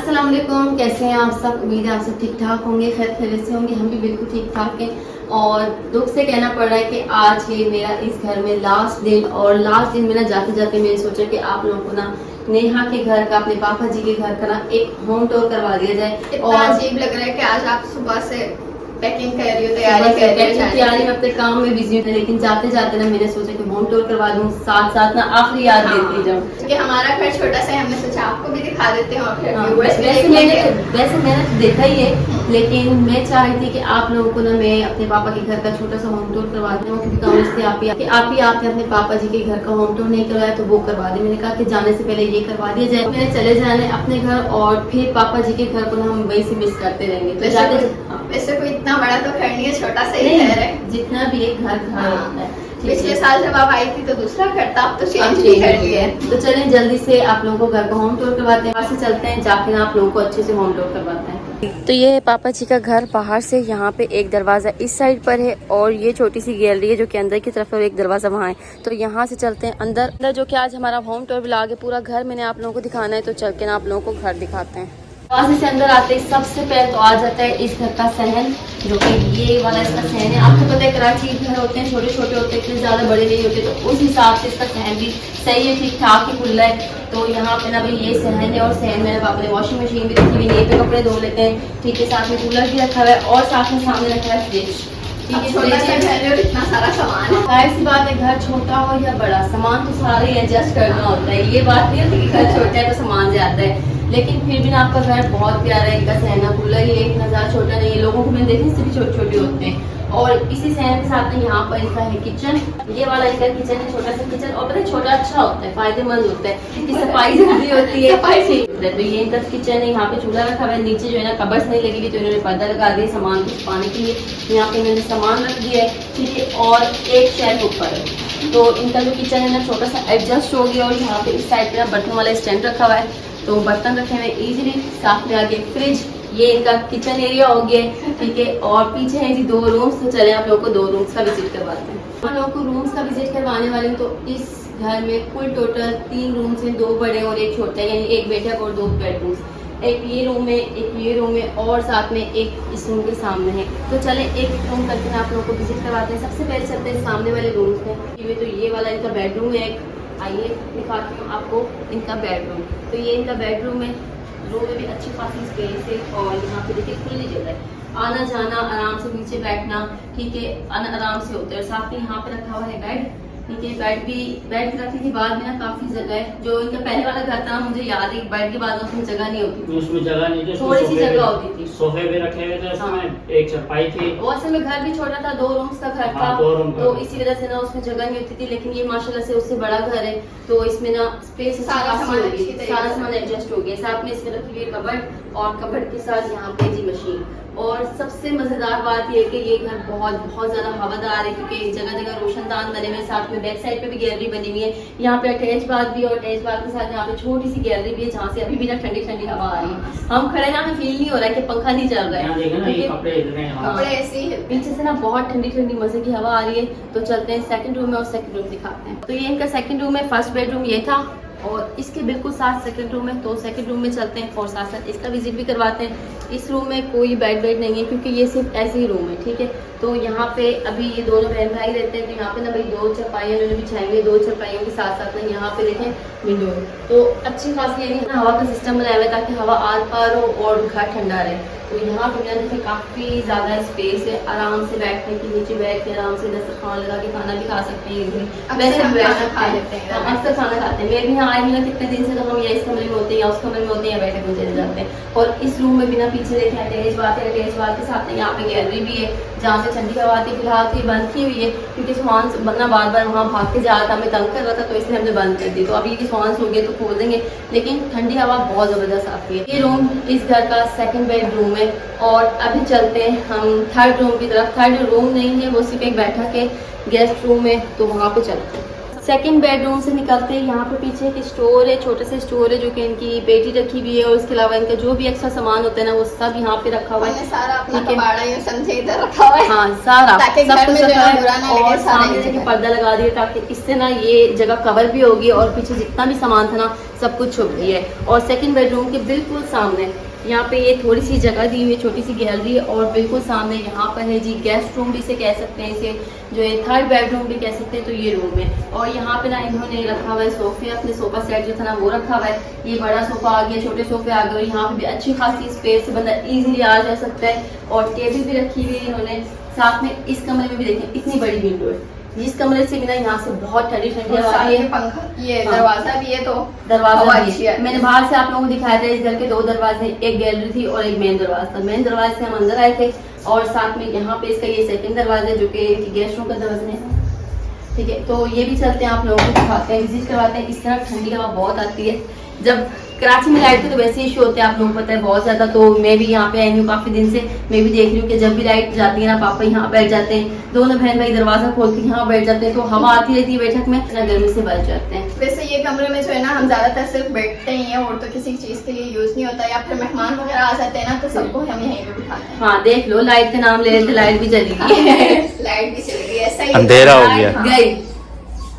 अस्सलाम वालेकुम, कैसे हैं आप सब। उम्मीद है आप सब ठीक ठाक होंगे, खैर खैरियत से होंगे। हम भी बिल्कुल ठीक ठाक हैं और दुख से कहना पड़ रहा है कि आज ये मेरा इस घर में लास्ट दिन, और लास्ट दिन में ना जाते जाते मैंने सोचा कि आप लोगों को ना नेहा के घर का, अपने पापा जी के घर का ना एक होम टूर करवा दिया जाए। और अजीब लग रहा है कि आज आप सुबह से पैकिंग कर रही हो, तैयारी में अपने काम में बिजी होते, लेकिन जाते जाते ना मैंने सोचा कि होम टूर करवा दूं, साथ साथ ना आखिरी याद देती जाऊं। क्योंकि हमारा घर छोटा सा है, हमने सोचा आपको भी दिखा देते हैं। और फिर वैसे मैंने तो देखा ही है, लेकिन मैं चाह रही थी कि आप लोगों को ना मैं अपने पापा के घर का छोटा सा होम टूर करवा दूं, क्योंकि कम से आपने अपने पापा जी के घर का होम टूर नहीं करवाया तो वो करवा दे। मैंने कहा कि जाने से पहले ये करवा दिया जाए, मैंने चले जाने अपने घर और फिर पापा जी के घर को ना हम वही से मिस करते रहेंगे। तो जाते वैसे कोई इतना बड़ा तो घर नहीं है, छोटा सा ही घर है। जितना भी एक घर होता है। पिछले साल जब आप आई थी तो दूसरा घर था, अब तो चेंज भी कर लिया है। तो चलें जल्दी से आप लोगों को घर का होम टूर करवाते हैं, वहाँ से चलते हैं, जाके ना आप लोगों को अच्छे से होम टूर करवाते हैं। तो ये है पापा जी का घर। बाहर से यहाँ पे एक दरवाज़ा इस साइड पर है और ये छोटी सी गैलरी है जो कि अंदर की तरफ है और एक दरवाज़ा वहाँ है। तो यहाँ से चलते हैं अंदर जो कि आज हमारा होम टूर व्लॉग है। पूरा घर मैंने आप लोगों को दिखाना है, तो चल के ना आप लोगों को घर दिखाते हैं। दरवाजे से अंदर आते ही सबसे पहले तो आ जाता है इस घर का सहन, जो कि ये वाला इसका सहन है। आपको पता है कराची के घर होते हैं, छोटे छोटे होते हैं, इतने ज़्यादा बड़े नहीं होते, तो उस हिसाब से इसका सहन भी सही है, ठीक ठाक ही खुला है। तो यहाँ पे ना भाई ये सहन है, और सहन मेरे पापा ने वॉशिंग मशीन भी रखी हुई, यहीं पे कपड़े धो लेते हैं, ठीक है। साथ में कूलर भी रखा हुआ है और साथ में सामने रखा है फ्रिज, ठीक है। छोटा सा घर है और इतना सारा सामान है। जाहिर सी बात है, घर छोटा हो या बड़ा, सामान तो सारे एडजस्ट करना होता है। ये बात नहीं होती कि घर छोटा है तो सामान ज्यादा है, लेकिन फिर भी ना आपका घर बहुत प्यारा है। इनका सहना खुला ही है, इतना ज़्यादा छोटा नहीं है। लोगों को मैंने देखी इससे भी छोटे छोटे होते हैं। और इसी सहन के साथ में यहाँ पर इनका है किचन, ये वाला इनका किचन है, छोटा सा किचन। और पता है छोटा अच्छा होता है, फायदेमंद होता है, इसकी सफाई जल्दी होती है, सफाई ठीक होता है। तो ये इनका किचन है, यहाँ पे चूल्हा रखा हुआ है, नीचे जो है ना कबर्स नहीं लगी हुई, तो इन्होंने पर्दा लगा दिया सामान को छुपाने के लिए। यहाँ पे इन्होंने सामान रख दिया है, ठीक है। और एक शेल्फ ऊपर है, तो इनका जो किचन है ना छोटा सा एडजस्ट हो गया। और यहाँ पे इस साइड पे ना बर्तन वाला स्टैंड रखा हुआ है, तो बर्तन रखे हुए इजीली। साथ में आगे फ्रिज, ये इनका किचन एरिया हो गया, ठीक है। और पीछे है जी 2 रूम्स। तो चले आप लोगों को 2 रूम्स का विजिट करवाते हैं। हम लोगों को रूम्स का विजिट करवाने वाले हैं। तो इस घर में कुल टोटल 3 रूम्स हैं, 2 बड़े और एक छोटा, यानी एक बैठक और 2 बेडरूम्स। एक ये रूम है, एक ये रूम है, और साथ में एक इस रूम के सामने है। तो चले एक रूम करके आप लोगों को विजिट करवाते हैं। सबसे पहले चलते हैं सामने वाले रूम्स में। तो ये वाला इनका बेडरूम है, आइए दिखाती हूँ आपको इनका बेडरूम। तो ये इनका बेडरूम है, रूम में भी अच्छी खासी स्पेस है, और यहाँ पे देखिए खुली जगह है, आना जाना आराम से, नीचे बैठना, ठीक है, आराम से होता है। और साथ में यहाँ पे रखा हुआ है बेड, ठीक है। बेड रखने के बाद में ना काफी जगह है। जो इनका पहले वाला घर था, मुझे याद है बेड के बाद उसमें जगह नहीं होती थी, उसमें जगह नहीं थी, थोड़ी सी जगह होती थी, सोफे भी रखे हुए थे उसमें। हाँ। एक चारपाई थी। और असल में घर भी छोटा था, 2 रूम्स का घर था, तो इसी वजह से ना उसमें जगह नहीं होती थी। लेकिन ये माशाल्लाह से उससे बड़ा घर है, तो इसमें ना स्पेस सारा सामान एडजस्ट हो गया। साथ में इसमें रखी हुई कबर्ड, और कबर्ड के साथ यहाँ पे जी मशीन। और सबसे मजेदार बात यह है कि ये घर बहुत ज्यादा हवादार है, क्योंकि जगह जगह रोशनदान बने हुए। साथ में बैक साइड पे भी गैलरी बनी हुई है, यहाँ पे अटैच बाथ भी, और अटैच बाथ के साथ यहाँ पे छोटी सी गैलरी भी है, जहाँ से अभी भी ना ठंडी ठंडी हवा आ रही है। हम खड़े ना, हमें फील नहीं हो रहा है कि पंखा नहीं चल रहा है, कपड़े ऐसे ही पीछे से ना बहुत ठंडी ठंडी मजे की हवा आ रही है। तो चलते हैं सेकंड रूम में, और सेकंड रूम दिखाते हैं। तो ये इनका सेकंड रूम है। फर्स्ट बेडरूम ये था, और इसके बिल्कुल साथ सेकंड रूम है। तो सेकंड रूम में चलते हैं और साथ साथ इसका विजिट भी करवाते हैं। इस रूम में कोई बेड नहीं है, क्योंकि ये सिर्फ ऐसे ही रूम है, ठीक है। तो यहाँ पे अभी ये दोनों बहन भाई रहते हैं। तो यहाँ पे ना भाई 2 चारपाइयाँ उन्होंने बिछाई हुई है, 2 चारपाइयों के साथ साथ ना यहाँ पे देखें विंडो, तो अच्छी खासी यानी हवा का सिस्टम बनाया हुआ है, ताकि हवा आर पार हो और घर ठंडा रहे। तो यहाँ पे मैंने देखा काफ़ी ज़्यादा स्पेस है, आराम से बैठने की, नीचे बैठ के आराम से दस्तरखान लगा के खाना भी खा सकते हैं। वैसे खाना खा लेते हैं, अक्सर खाना खाते हैं। मैं भी यहाँ आई हूँ ना कितने दिन से, तो हम या इस कमरे में होते हैं या उस कमरे में होते हैं, या बैठे हुए चले जाते हैं। और इस रूम में बिना पीछे देखे अटैच बात है, अटैच बात के साथ यहाँ पे गैलरी भी है, जहाँ से ठंडी हवा आती है। फिलहाल तो ये बंद की हुई है, क्योंकि स्वान बनना बार बार वहाँ भाग के जा रहा था, हमें तंग कर रहा था, तो इसलिए हमने बंद कर दी। तो अभी ये स्वान हो गए तो खोल देंगे, लेकिन ठंडी हवा बहुत ज़बरदस्त आती है। ये रूम इस घर का सेकंड बेडरूम है। और अभी चलते हैं हम थर्ड रूम की तरफ। थर्ड रूम नहीं है, वो सिर्फ एक बैठक है, गेस्ट रूम है, तो वहाँ पे चलते हैं। सेकंड बेडरूम से निकलते हैं, यहाँ पे पीछे एक स्टोर है, छोटा सा स्टोर है, जो कि इनकी बेटी रखी हुई है। और इसके अलावा इनका जो भी एक्स्ट्रा सामान होता है ना, वो सब यहाँ पे रखा हुआ है। सारा अपना कबाड़ा यूं समझे इधर रखा हुआ है। हाँ, सारा ताकि सब कुछ रखा है, और सामने देखिए पर्दा लगा दिया, ताकि इससे ना ये जगह कवर भी होगी, और पीछे जितना भी सामान था ना सब कुछ छुपती है। और सेकंड बेडरूम के बिल्कुल सामने यहाँ पे ये थोड़ी सी जगह दी हुई है, छोटी सी गैलरी है, और बिल्कुल सामने यहाँ पर है जी गेस्ट रूम भी इसे कह सकते हैं, इसे जो है थर्ड बेडरूम भी कह सकते हैं। तो ये रूम है, और यहाँ पे ना इन्होंने रखा हुआ है सोफे, अपने सोफा सेट जो था ना वो रखा हुआ है। ये बड़ा सोफा आ गया, छोटे सोफे आ गए, और यहाँ पे भी अच्छी खासी स्पेस से बंदा इजीली आ जा सकता है। और टेबल भी रखी हुई है इन्होंने साथ में। इस कमरे में भी देखिए इतनी बड़ी विंडो है, जिस कमरे से बिना यहाँ से बहुत ठंडी ठंडी और हवा साथ आती है। में पंखा, ये हाँ। दरवाजा भी है, तो दरवाजा हवा भी अच्छी है। है। मैंने बाहर से आप लोगों को दिखाया था, इस घर के 2 दरवाजे, एक गैलरी थी और एक मेन दरवाजा था। मेन दरवाजे से हम अंदर आए थे, और साथ में यहाँ पे इसका ये सेकंड दरवाजा है जो कि गेस्ट रूम का दरवाजा है। ठीक है, तो ये भी चलते हैं, आप लोगों को दिखाते हैं, विजिट करवाते हैं। इस तरह ठंडी हवा बहुत आती है। जब कराची में लाइट के तो वैसे इशू होते हैं, आप लोगों को पता है बहुत ज्यादा। तो मैं भी यहाँ पे आई हूँ काफी दिन से, मैं भी देख रही हूँ कि जब भी लाइट जाती है ना, पापा यहाँ बैठ जाते हैं, दोनों बहन भाई दरवाजा खोल के यहाँ बैठ जाते हैं, तो हवा आती रहती है बैठक में, ना गर्मी से बच जाते हैं। वैसे ये कमरे में जो है ना, हम ज्यादातर सिर्फ बैठते ही हैं, और तो किसी चीज के लिए यूज नहीं होता, या फिर मेहमान वगैरह आ जाते हैं ना, तो सबको हम यहीं पे बिठाते हैं। हाँ देख लो, लाइट का नाम ले रहे थे, लाइट भी चली गई। लाइट भी चली गई, ऐसा ही अंधेरा हो गया। लाइट गई,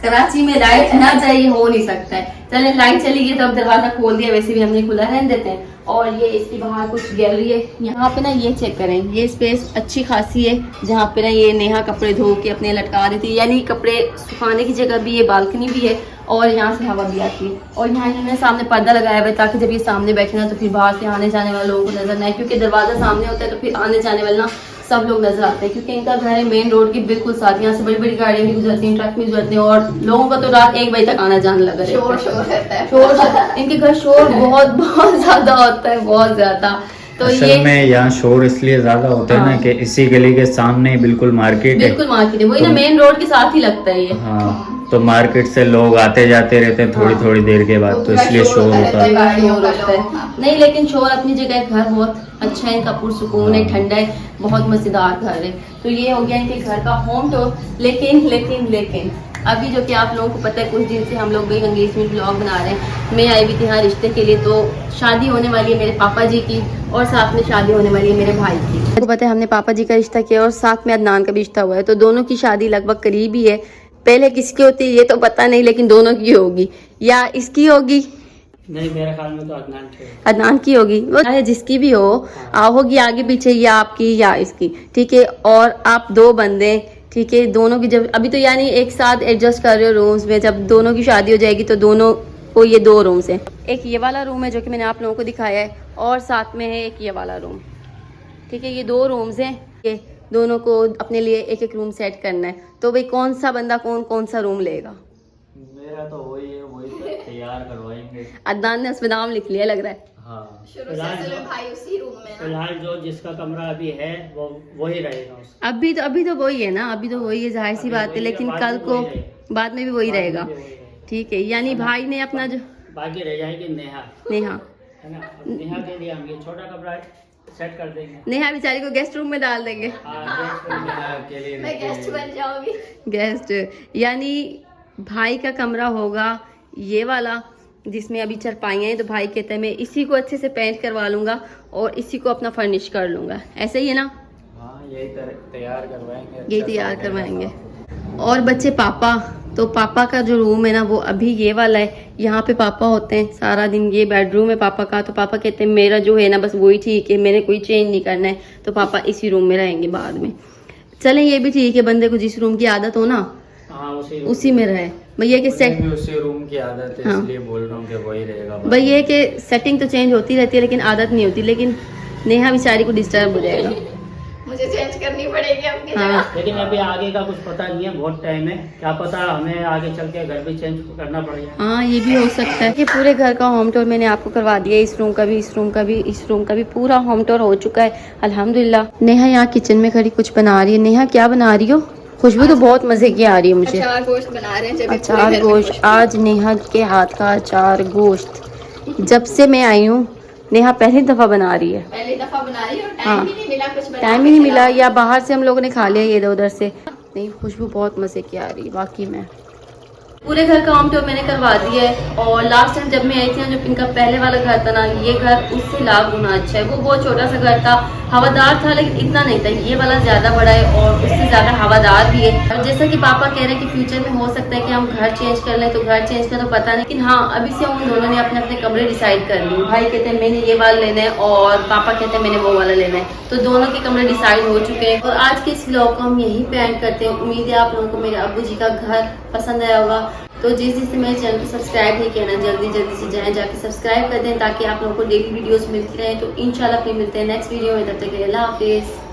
कराची में लाइट ना चाहिए हो नहीं सकता है। चले लाइट चली गई तो अब दरवाजा खोल दिया, वैसे भी हमने खुला रहने देते हैं। और ये इसके बाहर कुछ गैलरी है, यहाँ पे ना ये चेक करें, ये स्पेस अच्छी खासी है, जहाँ पे ना ये नेहा कपड़े धो के अपने लटका देती है, यानी कपड़े सुखाने की जगह भी, ये बालकनी भी है, और यहाँ से हवा भी आती है। और यहाँ इन्होंने सामने पर्दा लगाया हुआ है, ताकि जब ये सामने बैठे ना तो फिर बाहर से आने जाने वाले लोगों को नजर ना आए, क्योंकि दरवाजा सामने होता है तो फिर आने जाने वाले ना सब लोग नजर आते हैं, क्योंकि इनका घर है मेन रोड के बिल्कुल साथ। यहाँ से बड़ी बड़ी गाड़ियाँ भी गुजरती हैं, ट्रक भी गुजरते हैं, और लोगों का तो रात 1 बजे तक आना जाने लगा रहता शोर है। शोर रहता है। शोर, इनके घर शोर बहुत बहुत ज्यादा होता है, बहुत ज्यादा। तो असल ये में यहाँ शोर इसलिए ज्यादा होता है ना हाँ। कि इसी गली के सामने बिल्कुल मार्केट है। बिल्कुल मार्केट है, वही ना तो- मेन रोड के साथ ही लगता है ये। हाँ, तो मार्केट से लोग आते जाते रहते हैं थोड़ी हाँ। थोड़ी देर के बाद, तो इसलिए शोर होता है। गाड़ियों का होता है। लोग, हाँ। नहीं लेकिन शोर अपनी जगह, घर बहुत अच्छा है इनका, पुरसुकून है, हाँ। ठंडा है, बहुत मजेदार घर है। तो ये हो गया इनके घर का होम टूर। लेकिन अभी जो कि आप लोगों को पता है, कुछ दिन से हम लोग भी एंगेजमेंट ब्लॉग बना रहे हैं। मैं आई भी थी यहाँ रिश्ते के लिए, तो शादी होने वाली है मेरे पापा जी की, और साथ में शादी होने वाली है मेरे भाई की। आपको पता है हमने पापा जी का रिश्ता किया, और साथ में अदनान का भी रिश्ता हुआ है, तो दोनों की शादी लगभग करीब ही है। पहले किसकी होती है ये तो पता नहीं, लेकिन दोनों की होगी, या इसकी होगी, नहीं मेरे ख्याल में तो अदनान थे। अदनान की होगी, वो चाहे जिसकी भी हो, होगी आगे पीछे, या आपकी या इसकी, ठीक है। और आप 2 बंदे, ठीक है, दोनों की जब अभी तो यानी एक साथ एडजस्ट कर रहे हो रूम्स में, जब दोनों की शादी हो जाएगी तो दोनों को ये 2 रूम्स हैं। एक ये वाला रूम है जो कि मैंने आप लोगों को दिखाया है, और साथ में है एक ये वाला रूम, ठीक है। ये 2 रूम्स हैं, ये दोनों को अपने लिए एक एक रूम सेट करना है। तो भाई कौन सा बंदा कौन सा रूम लेगा? मेरा तो वही है, वही तैयार करवाएंगे। अदनान ने उसमें नाम लिख लिया लग रहा है। हाँ, शुरू से चले भाई उसी रूम में ना। फिलहाल जो जिसका कमरा अभी है वो वही रहेगा उसका। अभी तो वही है ना, अभी तो वही है, जाहिर सी अभी बात है, वही है, लेकिन बाद कल में को वही रहेगा। बाद में भी वही बाद में रहेगा, भी वही रहेगा। ठीक है। यानी भाई ने अपना जो बाकी रह जाएगी नेहा, नेहा है ना। अब नेहा के लिए हम ये छोटा कमरा सेट कर देंगे। नेहा बेचारी को गेस्ट रूम में डाल देंगे, मैं गेस्ट बन जाऊंगी। गेस्ट, यानी भाई का कमरा होगा ये वाला, जिसमें अभी चारपाइयाँ हैं। तो भाई कहता है मैं इसी को अच्छे से पेंट करवा लूंगा और इसी को अपना फर्निश कर लूंगा, ऐसे ही है ना। हाँ, यही तैयार करवाएंगे, ये तैयार करवाएंगे। और बच्चे पापा, तो पापा का जो रूम है ना वो अभी ये वाला है, यहाँ पे पापा होते हैं सारा दिन, ये बेडरूम है पापा का। तो पापा कहते हैं मेरा जो है ना बस वही ठीक है, मैंने कोई चेंज नहीं करना है, तो पापा इसी रूम में रहेंगे बाद में। चलें ये भी ठीक है, बंदे को जिस रूम की आदत हो ना हाँ उसी में रहे। भैया के सेट, उसी रूम की आदत है, हाँ। इसलिए बोल रहा हूँ कि वही रहेगा। भैया के सेटिंग तो चेंज होती रहती है लेकिन आदत नहीं होती, लेकिन नेहा बेचारी को डिस्टर्ब हो जाएगा। मुझे चेंज करनी पड़ेगी अपनी हाँ। जगह। लेकिन अभी आगे का कुछ पता नहीं है, बहुत टाइम है, क्या पता हमें आगे चल के घर भी चेंज करना पड़ेगा। हाँ ये भी हो सकता है। ये पूरे घर का होम टूर मैंने आपको करवा दिया, इस रूम का भी, इस रूम का भी, इस रूम का भी पूरा होम टूर हो चुका है अल्हम्दुलिल्लाह। नेहा यहाँ किचन में खड़ी कुछ बना रही है। नेहा क्या बना रही हो? खुशबू तो बहुत मजे की आ रही है मुझे। अचार गोश्त बना रहे हैं, जब भी पूरे अचार घर में गोश्त, आज नेहा के हाथ का अचार गोश्त, जब से मैं आई हूँ नेहा पहली दफा बना रही है। पहली दफा बना रही है और हाँ। टाइम भी नहीं मिला कुछ बनाने टाइम ही नहीं के मिला, अलावा। या बाहर से हम लोगों ने खा लिया ये इधर उधर से। नहीं खुशबू बहुत मजे की आ रही है वाकई में। पूरे घर का होम टूर मैंने करवा दिया है। और लास्ट टाइम जब मैं आई थी ना, जब इनका पहले वाला घर था ना, ये घर उससे लाख गुना अच्छा है। वो बहुत छोटा सा घर था, हवादार था, लेकिन इतना नहीं था। ये वाला ज्यादा बड़ा है और उससे ज्यादा हवादार भी है। और जैसा कि पापा कह रहे हैं कि फ्यूचर में हो सकता है कि हम घर चेंज कर लें, तो घर चेंज का तो पता नहीं, लेकिन हाँ अभी से उन दोनों ने अपने अपने कमरे डिसाइड कर लिए। भाई कहते हैं मैंने ये वाला लेना है और पापा कहते हैं मैंने वो वाला लेना है, तो दोनों के कमरे डिसाइड हो चुके हैं। और आज के इस व्लॉग को हम यहीं पे एंड करते हैं। उम्मीद है आप लोगों को मेरे अब्बू जी का घर पसंद आया होगा। तो जिससे मेरे चैनल को सब्सक्राइब नहीं किया ना, जल्दी से जाएं, जाके सब्सक्राइब कर दें, ताकि आप लोगों को डेली वीडियोस मिलती रहे। तो इंशाल्लाह फिर मिलते हैं नेक्स्ट वीडियो में, तब तक के लिए अल्लाह हाफिज़।